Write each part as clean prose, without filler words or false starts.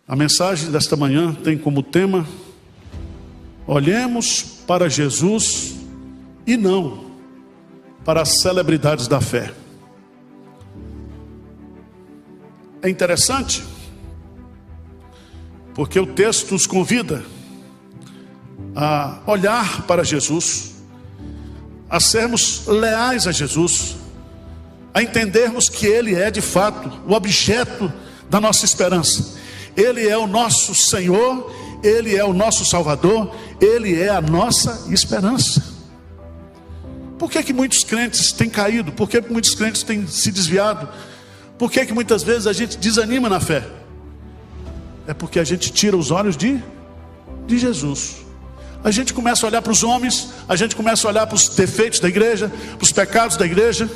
A mensagem desta manhã tem como tema: olhemos para Jesus e não para as celebridades da fé. É interessante, porque o texto nos convida a olhar para Jesus, a sermos leais a Jesus, a entendermos que Ele é de fato o objeto da nossa esperança. Ele é o nosso Senhor, Ele é o nosso Salvador, Ele é a nossa esperança. Por que muitos crentes têm caído? Por que muitos crentes têm se desviado? Por que muitas vezes a gente desanima na fé? É porque a gente tira os olhos de Jesus. A gente começa a olhar para os homens, a gente começa a olhar para os defeitos da igreja, para os pecados da igreja.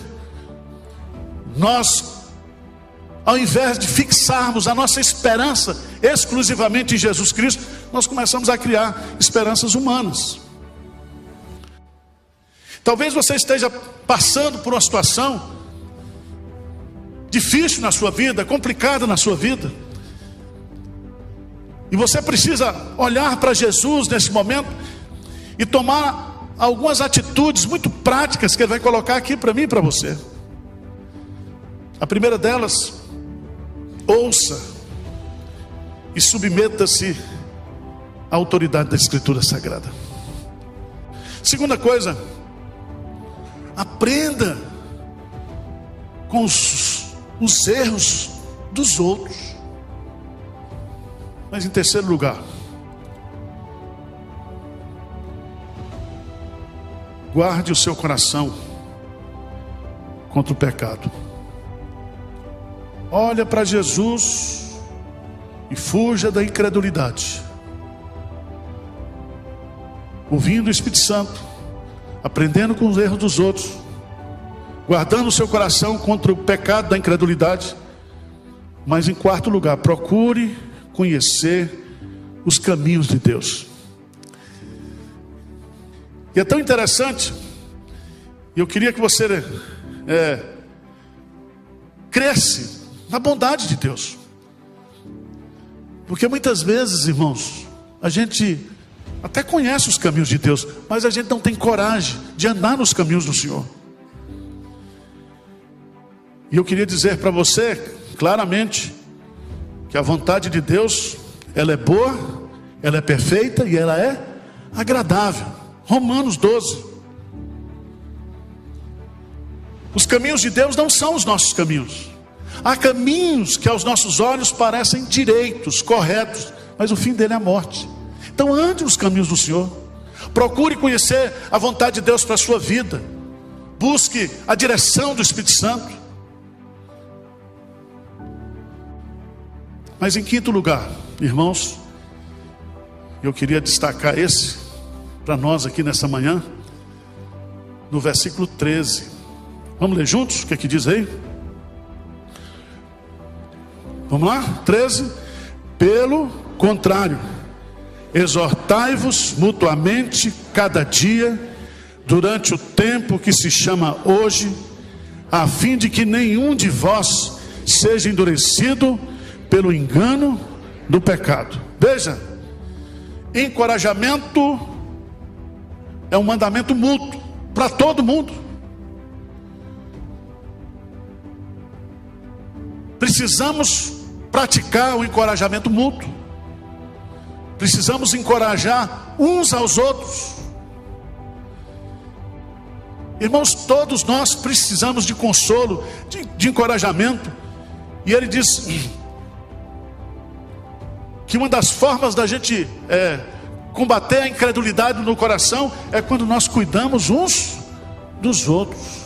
Nós, ao invés de fixarmos a nossa esperança exclusivamente em Jesus Cristo, nós começamos a criar esperanças humanas. Talvez você esteja passando por uma situação difícil na sua vida, complicada na sua vida, e você precisa olhar para Jesus nesse momento e tomar algumas atitudes muito práticas que Ele vai colocar aqui para mim e para você. A primeira delas: ouça e submeta-se à autoridade da Escritura Sagrada. Segunda coisa: aprenda com os erros dos outros. Mas em terceiro lugar, guarde o seu coração contra o pecado. Olha para Jesus e fuja da incredulidade. Ouvindo o Espírito Santo, aprendendo com os erros dos outros, guardando o seu coração contra o pecado da incredulidade. Mas em quarto lugar, procure conhecer os caminhos de Deus. E é tão interessante, e eu queria que você cresce na bondade de Deus. Porque muitas vezes, irmãos, a gente até conhece os caminhos de Deus, mas a gente não tem coragem de andar nos caminhos do Senhor. E eu queria dizer para você claramente que a vontade de Deus, ela é boa, ela é perfeita e ela é agradável. Romanos 12. Os caminhos de Deus não são os nossos caminhos. Há caminhos que aos nossos olhos parecem direitos, corretos, mas o fim dele é a morte. Então ande nos caminhos do Senhor. Procure conhecer a vontade de Deus para a sua vida. Busque a direção do Espírito Santo. Mas em quinto lugar, irmãos, eu queria destacar esse para nós aqui nessa manhã, no versículo 13. Vamos ler juntos? O que é que diz aí? Vamos lá? 13. Pelo contrário, exortai-vos mutuamente cada dia, durante o tempo que se chama hoje, a fim de que nenhum de vós seja endurecido pelo engano do pecado. Veja, encorajamento é um mandamento mútuo para todo mundo. Precisamos praticar o encorajamento mútuo. Precisamos encorajar uns aos outros. Irmãos, todos nós precisamos de consolo, de encorajamento. E ele diz que uma das formas da gente combater a incredulidade no coração é quando nós cuidamos uns dos outros.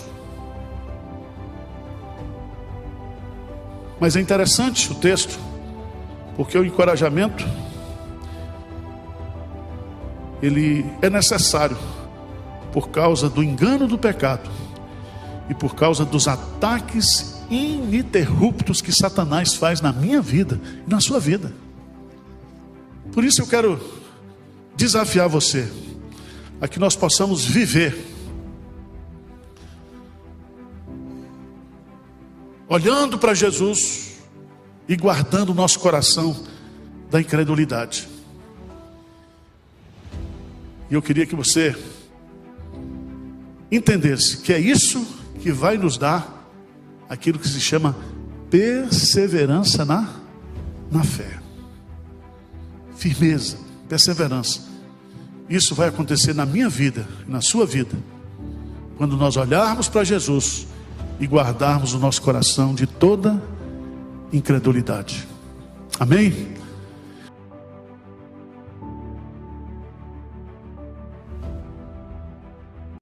Mas é interessante o texto, porque o encorajamento, ele é necessário por causa do engano do pecado e por causa dos ataques ininterruptos que Satanás faz na minha vida e na sua vida. Por isso eu quero desafiar você a que nós possamos viver olhando para Jesus e guardando o nosso coração da incredulidade. E eu queria que você entendesse que é isso que vai nos dar aquilo que se chama perseverança na fé. Firmeza, perseverança. Isso vai acontecer na minha vida, na sua vida, quando nós olharmos para Jesus e guardarmos o nosso coração de toda incredulidade. Amém?